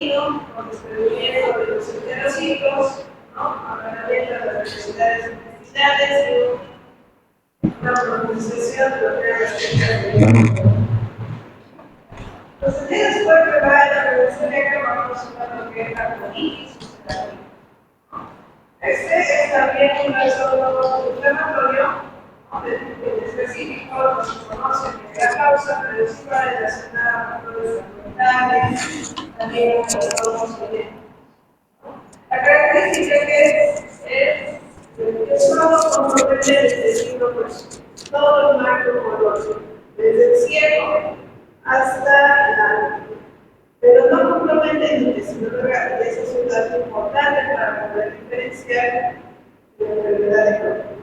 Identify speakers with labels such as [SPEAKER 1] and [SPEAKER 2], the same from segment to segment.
[SPEAKER 1] con descubrimiento de los enterocitos, ¿no? Aplanamiento de las velocidades intestinales y una profundización de lo que era la estructura. Los sentidos pueden preparar la prevención de que vamos a lo que es la colitis ulcerativa. Este es también un trastorno inflamatorio en específico, no se conoce que la causa, pero sí va relacionada a factores ambientales, también a trastornos genéticos. La característica que es todo compromete el signo, pues, todo el marco color, desde el cielo hasta el alto. Pero no compromete el intestino delgado, y ese es un dato importante para poder diferenciar de la enfermedad de Crohn.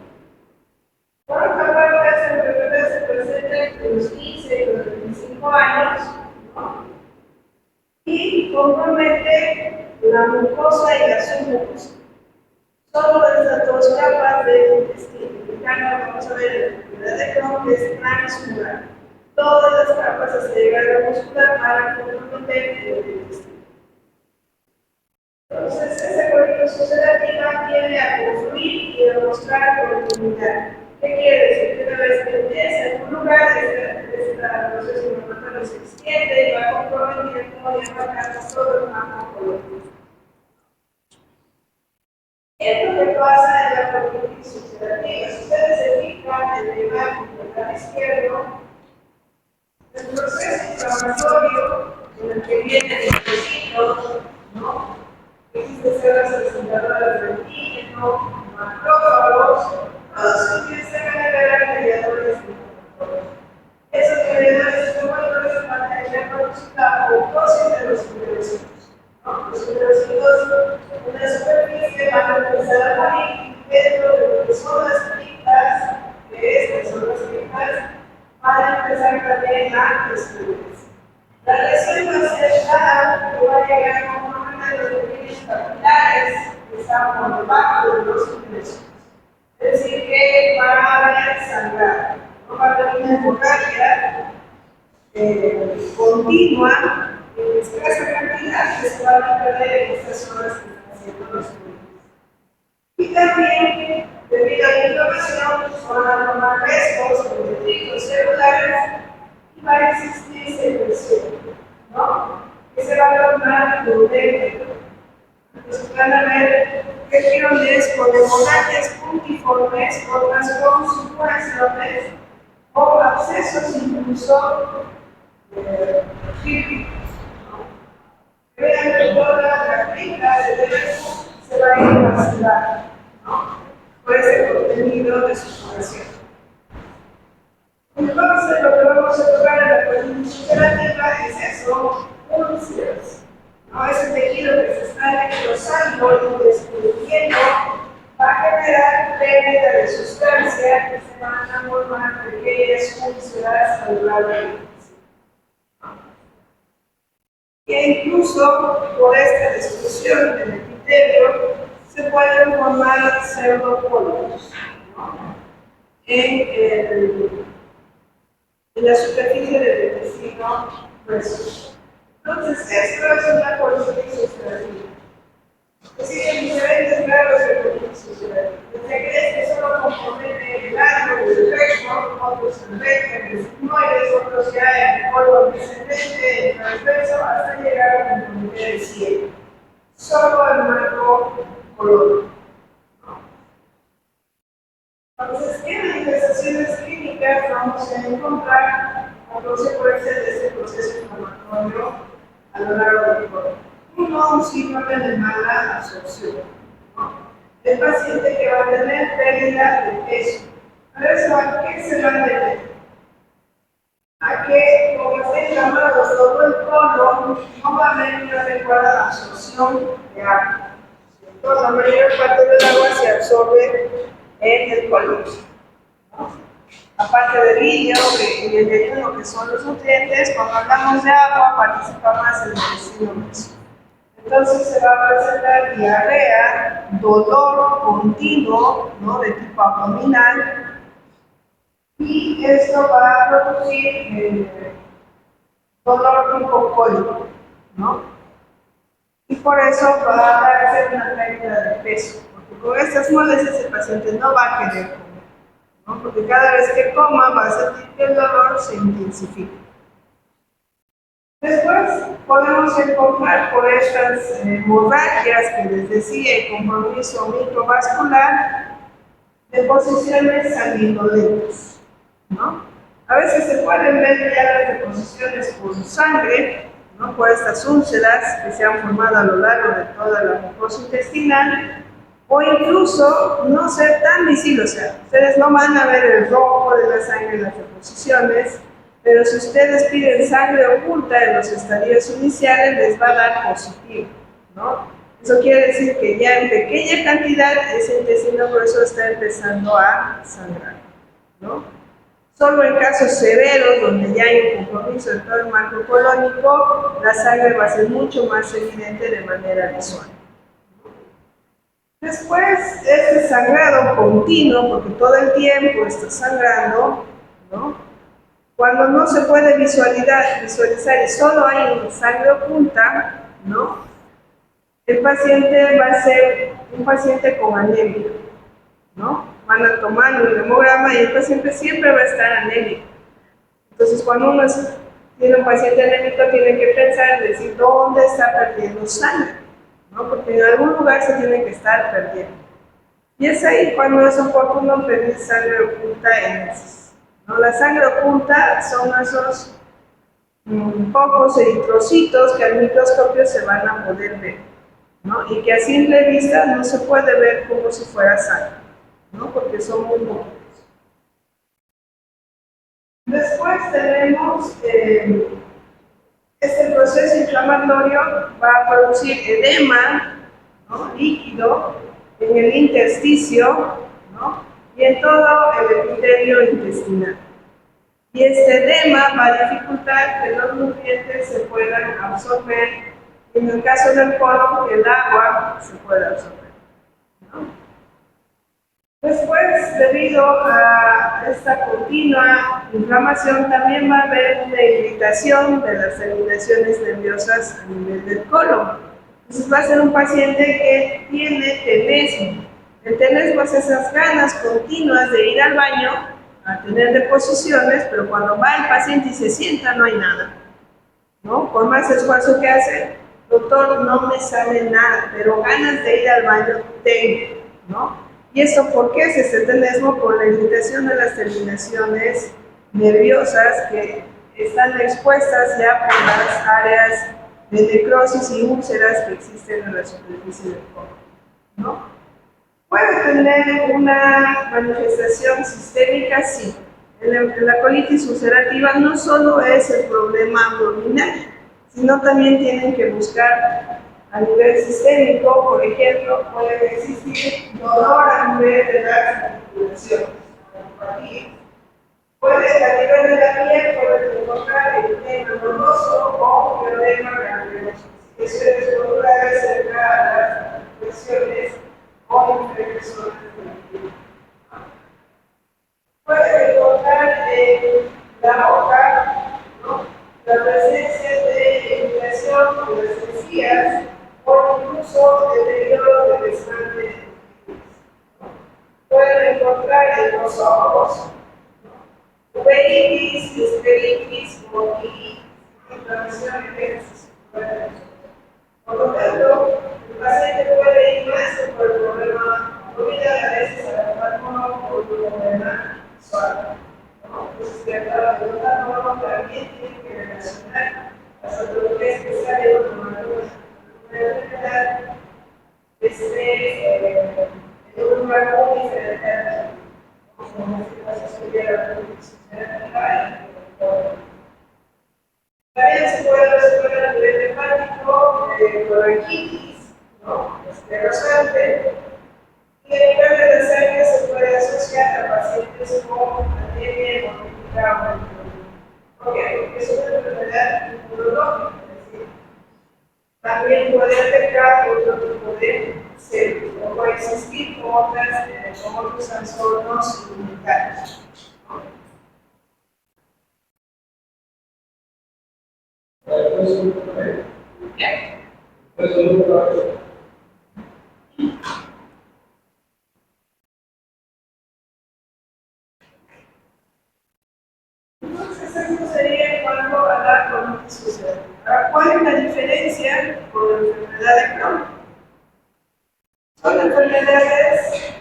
[SPEAKER 1] Por otra parte, esta enfermedad se presenta entre los 15 y los 25 años, ¿no? Y compromete la mucosa y la submucosa. Solo estas dos capas del intestino. Vamos a ver en la enfermedad de Crohn, que es transmural. Todas las capas se llegan a la muscular para comprometer el intestino. Entonces, esa colitis ulcerativa viene a construir y a mostrar continuidad. ¿Qué quiere decir? Que una vez que empieza en un lugar, este proceso inflamatorio se extiende y va comprometiendo y abarcando todo el marco colónico. Esto que pasa en la colitis ulcerativa, si ustedes se fijan en la imagen del lado izquierdo, el proceso inflamatorio en el que vienen los intestinos, ¿no? Existen células presentadoras de antígeno, macrófagos, todos empiezan a generar mediadores inflamatorios. Esos mediadores inflamatorios van a producir la apoptosis de los enterocitos. Los enterocitos, una superficie, van a empezar a morir dentro de lo que son las criptas, que son las criptas, van a empezar también a destruirse. La lesión va a ser tal que va a llegar a un de los pequeños capilares que están por debajo de los ingresos. Es decir, que va a haber sangrado. No va a haber una hemorragia continua en escasa cantidad que se van a perder en estas zonas que están siendo destruidas. Y también, debido a la inflamación, van a tomar restos de detritos celulares y va a existir secreción, ¿no? Que se va a tornar duodémico. Entonces van a ver regiones con hemorragias puntiformes, otras con supuraciones o abscesos incluso físicos. Vean que toda la cripta de derecho se va a ir vacilando, ¿no? Por ese contenido de supuración. Entonces, lo que vamos a tocar en la colitis ulcerativa es eso, úlceras. ¿No? Ese tejido que se está engrosando y destruyendo va a generar pérdida de sustancia que se van a formar pequeñas úlceras a lo largo del intestino. E incluso por esta destrucción del epitelio se pueden formar pseudopólipos, ¿no? En la superficie del intestino grueso. Entonces, esto es una colitis ulcerativa. Existen diferentes grados de colitis ulcerativa. Desde que solo compromete el ano del recto, otros el recto, el sigmoides, otros ya en el colon descendente, el transverso, hasta llegar a comprometer el cielo. Solo el marco colónico. Entonces, ¿qué manifestaciones clínicas vamos a encontrar a consecuencia de este proceso inflamatorio a lo largo del cuerpo? Uno, un síndrome de mala absorción, ¿no? El paciente que va a tener pérdida de peso. A ver, ¿a qué se va a deber? A que, como está inflamado todo el colon, no va a haber una adecuada absorción de agua. Entonces, la mayor parte del agua se absorbe en el colon, ¿no? Aparte del vidrio y el ayuno, que son los nutrientes, cuando hablamos de agua participa más el intestino grueso. Entonces se va a presentar diarrea, dolor continuo, ¿no? De tipo abdominal, y esto va a producir dolor tipo cólico, ¿no? por eso va a hacer una pérdida de peso, porque con estas molestias el paciente no va a querer comer, ¿no? Porque cada vez que coma va a sentir que el dolor se intensifica. Después podemos encontrar por estas hemorragias que les decía y compromiso microvascular, deposiciones sanguinolentas, ¿no? A veces se pueden ver ya las deposiciones por sangre, ¿no? Por estas úlceras que se han formado a lo largo de toda la mucosa intestinal, o incluso no ser tan visibles, o sea, ustedes no van a ver el rojo de la sangre en las deposiciones, pero si ustedes piden sangre oculta en los estadios iniciales, les va a dar positivo, ¿no? Eso quiere decir que ya en pequeña cantidad ese intestino grueso está empezando a sangrar, ¿no? Solo en casos severos, donde ya hay un compromiso de todo el marco colónico, la sangre va a ser mucho más evidente de manera visual. Después, este sangrado continuo, porque todo el tiempo está sangrando, ¿no? Cuando no se puede visualizar y solo hay una sangre oculta, ¿no? El paciente va a ser un paciente con anemia, ¿no? Van a tomar un hemograma y el paciente siempre va a estar anémico. Entonces, cuando uno tiene un paciente anémico, tiene que pensar, decir, ¿dónde está perdiendo sangre? ¿No? Porque en algún lugar se tiene que estar perdiendo. Y es ahí cuando es oportuno pedir sangre oculta en heces. ¿No? La sangre oculta son esos pocos eritrocitos que al microscopio se van a poder ver, ¿no? Y que a simple vista no se puede ver como si fuera sangre, ¿no? Porque son muy poquitos. Después tenemos este proceso inflamatorio va a producir edema, ¿no? Líquido en el intersticio, ¿no? Y en todo el epitelio intestinal. Y este edema va a dificultar que los nutrientes se puedan absorber, y en el caso del colon, que el agua se pueda absorber, ¿no? Después, debido a esta continua inflamación, también va a haber una irritación de las terminaciones nerviosas a nivel del colon. Entonces va a ser un paciente que tiene tenesmo. El tenesmo es esas ganas continuas de ir al baño, a tener deposiciones, pero cuando va el paciente y se sienta no hay nada, ¿no? Por más esfuerzo que hace, doctor, no me sale nada, pero ganas de ir al baño tengo, ¿no? ¿Y eso por qué es este tenesmo? Por la irritación de las terminaciones nerviosas que están expuestas ya por las áreas de necrosis y úlceras que existen en la superficie del colon, ¿no? ¿Puede tener una manifestación sistémica? Sí. En la colitis ulcerativa no solo es el problema abdominal, sino también tienen que buscar a nivel sistémico, por ejemplo, puede existir dolor a nivel de las articulaciones. Puede, a nivel de la piel, puede encontrar edema nodoso o edema granuloso. Eso es popular cerca a las articulaciones o diferentes zonas de la piel. Puede encontrar en la boca, ¿no?, la presencia de inflación de las encías o incluso deterioro del desmante. Pueden encontrar en los ojos, ¿no?, uveitis, esteritis, motitis, inflamación en ejercicio. Por lo tanto, el paciente puede ir más por el problema abdominal, a veces a la forma por el problema visual. Entonces, de alguna forma también tiene que relacionar las patologías que salen con alguna enfermedad en un lugar muy diferente, como en este caso sería la condición general. También se puede resolver a nivel hepático bronquitis, ¿no?, esclerosante, y a nivel de la sangre se puede asociar a pacientes con anemia hemolítica o ¿por qué? Porque es una enfermedad inmunológica, es decir, también puede afectar otro tipo de células o puede existir con otros trastornos inmunitarios. Entonces, eso sería en cuanto a la colitis ulcerativa. Ahora, ¿cuál es la diferencia con la enfermedad de Crohn? Son enfermedades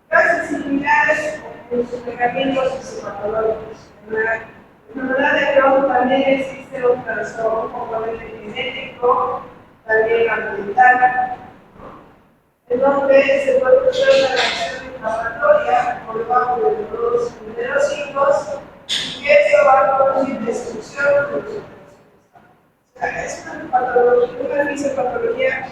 [SPEAKER 1] casi similares en sus mecanismos fisiopatológicos. En la enfermedad de Crohn también existe un trastorno, un componente genético, también ambiental, en donde se puede producir una reacción inflamatoria por debajo de los hijos y eso va a producir destrucción de los órganos. O sea, es una patología, una fisiopatología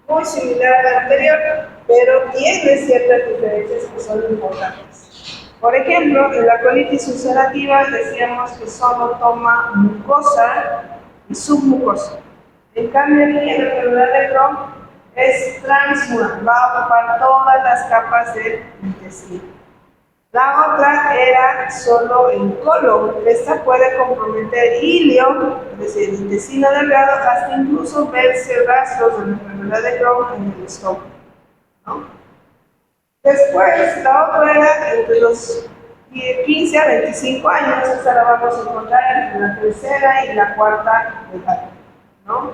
[SPEAKER 1] muy similar a la anterior, pero tiene ciertas diferencias que son importantes. Por ejemplo, en la colitis ulcerativa decíamos que solo toma mucosa y submucosa. En cambio, aquí en la enfermedad de Crohn es transmural, va a ocupar todas las capas del intestino. La otra era solo el colon. Esta puede comprometer ilio, es decir, el intestino delgado, hasta incluso verse rastros de la enfermedad de Crohn en el estómago, ¿no? Después, la otra era entre los 15 a 25 años, esta la vamos a encontrar entre la tercera y la cuarta edad, ¿no?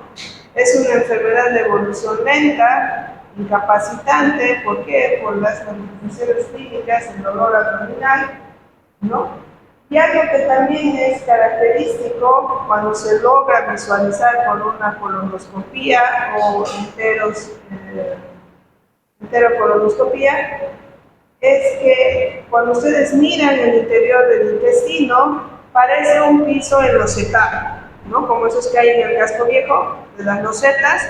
[SPEAKER 1] Es una enfermedad de evolución lenta, incapacitante. ¿Por qué? Por las manifestaciones clínicas, el dolor abdominal, ¿no? Y algo que también es característico cuando se logra visualizar con una colonoscopía o enterocolonoscopía, es que cuando ustedes miran el interior del intestino, parece un piso enlosetado, ¿no? Como esos que hay en el casco viejo, de las losetas,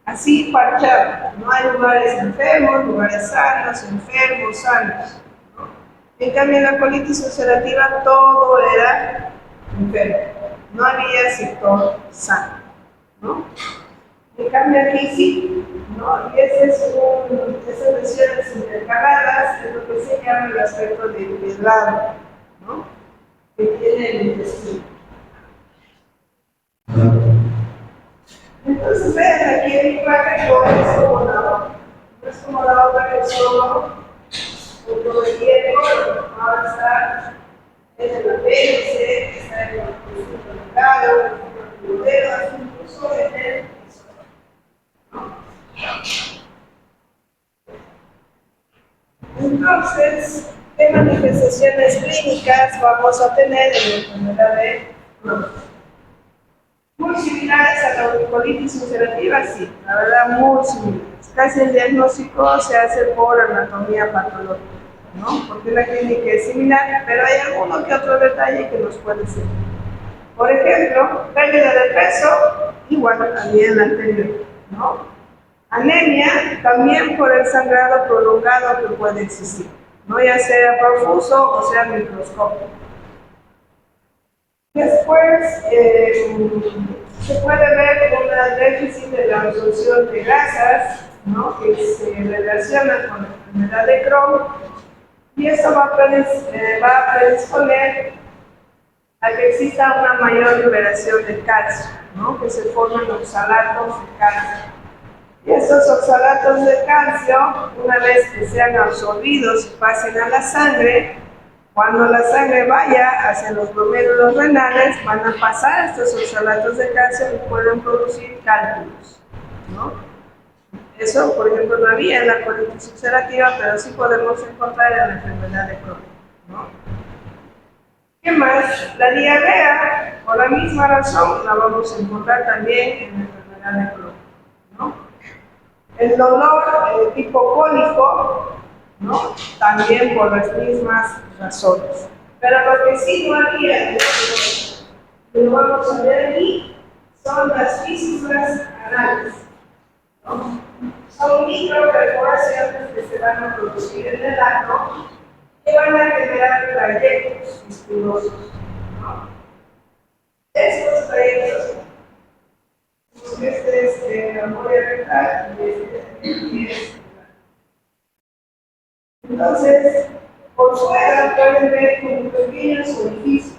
[SPEAKER 1] así parchado. No hay lugares enfermos, lugares sanos, enfermos, sanos, ¿no? En cambio, en la colitis ulcerativa todo era enfermo, no había sector sano, ¿no? En cambio aquí sí, ¿no? Y esas lesiones intercaladas es lo que se llama el aspecto de empedrado, ¿no? Que tiene el intestino. Entonces vean, aquí el imagen no es como la otra que solo todo el tiempo, ahora está en el apéndice, está en el intestino delgado, en el glúteo, incluso en el Entonces, ¿qué manifestaciones clínicas vamos a tener en la enfermedad de Crohn? Muy similares a la colitis ulcerativa, sí, la verdad, muy similares. Casi el diagnóstico se hace por anatomía patológica, ¿no? Porque la clínica es similar, pero hay alguno que otro detalle que nos puede servir. Por ejemplo, pérdida de peso, igual también la anterior, ¿no? Anemia, también por el sangrado prolongado que puede existir, ¿no? Ya sea profuso o sea microscópico. Después, se puede ver un déficit de la absorción de grasas, ¿no? Que se relaciona con la enfermedad de Crohn, y eso va a predisponer a que exista una mayor liberación de calcio, ¿no? Que se formen oxalatos de calcio. Y estos oxalatos de calcio, una vez que sean absorbidos y pasen a la sangre, cuando la sangre vaya hacia los glomérulos renales, van a pasar estos oxalatos de calcio y pueden producir cálculos, ¿no? Eso, por ejemplo, no había en la colitis ulcerativa, pero sí podemos encontrar en la enfermedad de Crohn, ¿no? ¿Qué más? La diarrea, por la misma razón, la vamos a encontrar también en la enfermedad de Crohn, ¿no? El dolor tipo cólico, ¿no? También por las mismas razones. Pero lo que sí no había, que lo vamos a ver aquí, son las físulas anales, ¿no? Son microperforaciones que se van a producir en el ano que van a generar trayectos viscosos, ¿no? Estos trayectos, este es la memoria rectal y este. Entonces, por fuera pueden ver como pequeños orificios.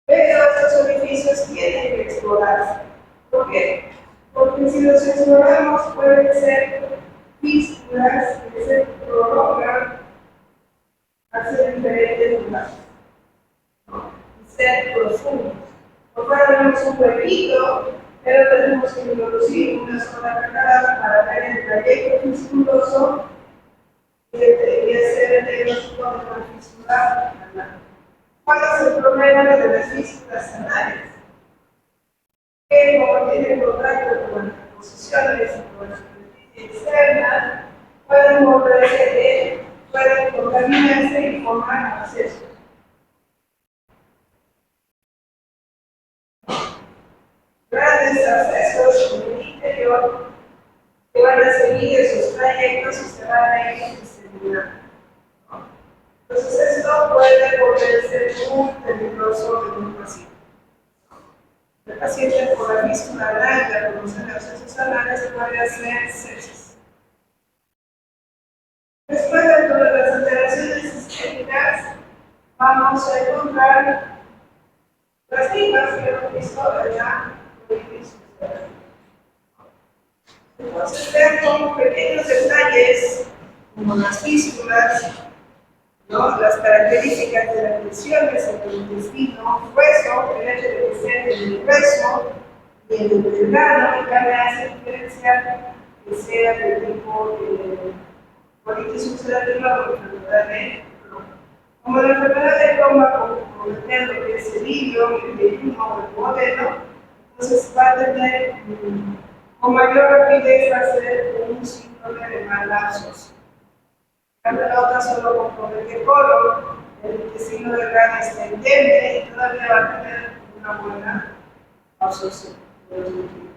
[SPEAKER 1] Pero estos orificios tienen explorarse. ¿Por qué? Porque si los exploramos pueden ser fístulas que se prolongan hacia diferentes lugares, ¿no? Y ser profundos. Por fuera tenemos un huequito, pero tenemos que introducir una sola cajada para ver el trayecto fisculoso y hacer el diagnóstico de la fístula anal. ¿Cuál es el problema de las fístulas anales? Que como tienen contacto con las posiciones y con la superficie externa, pueden volverse, pueden contaminarse y formar abscesos. Grandes abscesos en el interior que van a seguir esos trayectos y se van a ir diseminando. Entonces esto puede volverse muy peligroso en un paciente. El paciente por la fístula anal, ya conocen los abscesos anales, puede hacer sepsis. Después de todas las alteraciones sistémicas, vamos a encontrar las ligas que hemos visto de la colitis ulcerosa. Entonces vean como pequeños detalles, como las fístulas, ¿no? Las características de las lesiones en el intestino grueso, el hecho de que estén en el grueso y en el delgado, ya me hace diferenciar que sea de tipo colitis ulcerativa o enfermedad de Crohn. Como la enfermedad de Crohn va a comprometer lo que es el hilo, el vellino o el modelo, entonces va a tener con mayor rapidez va a ser un síndrome de mala absorción. La otra solo compromete el colon, el intestino delgado está endeble y todavía va a tener una buena absorción de los nutrientes.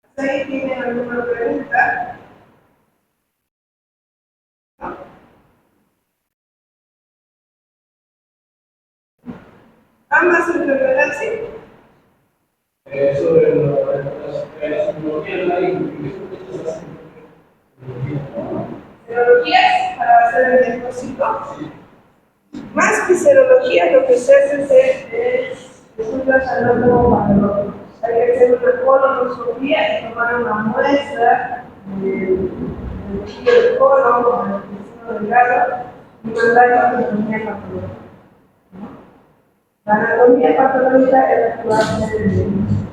[SPEAKER 1] ¿Hasta ahí tienen alguna pregunta? ¿No? Ambas enfermedades, sí.
[SPEAKER 2] Sobre la simbología de la
[SPEAKER 1] serologías para hacer el diagnóstico. Sí. Más que serología, lo que se hace es un tratamiento patológico. Hay que hacer una colonoscopia y tomar una muestra del tejido del colon o del intestino delgado y mandarlo a anatomía patológica. La anatomía patológica es la que va a hacer el diagnóstico.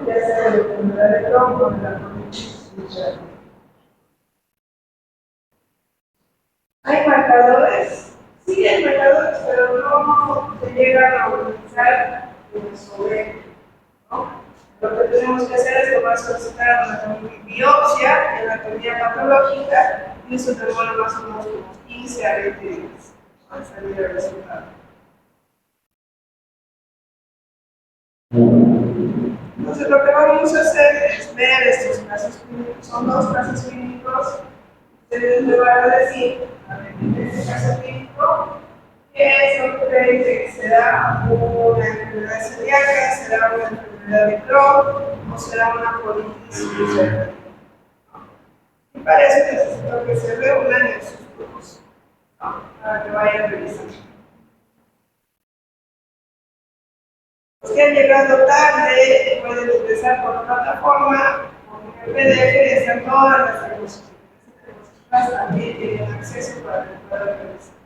[SPEAKER 1] Ya sea de la enfermedad de Crohn o de la colitis ulcerosa. ¿Hay marcadores? Sí, hay marcadores, pero no se llegan a utilizar sobre, ¿no? Lo que tenemos que hacer es tomar solicitar una biopsia en la anatomía patológica y eso demora más o menos unos 15 a 20 días para salir el resultado. Entonces lo que vamos a hacer es ver estos casos clínicos. Son dos casos clínicos. Ustedes me van a decir, a ver, en este caso clínico, ¿qué es lo que creen que será una enfermedad celíaca, será una enfermedad de Crohn o será una colitis ulcerosa? Y para eso necesito que se reúnan en sus grupos, ¿no? Para que vayan revisando. Los que han llegado tarde pueden empezar por la plataforma, con el PDF y están todas las diapositivas. También tienen acceso para que puedan revisar.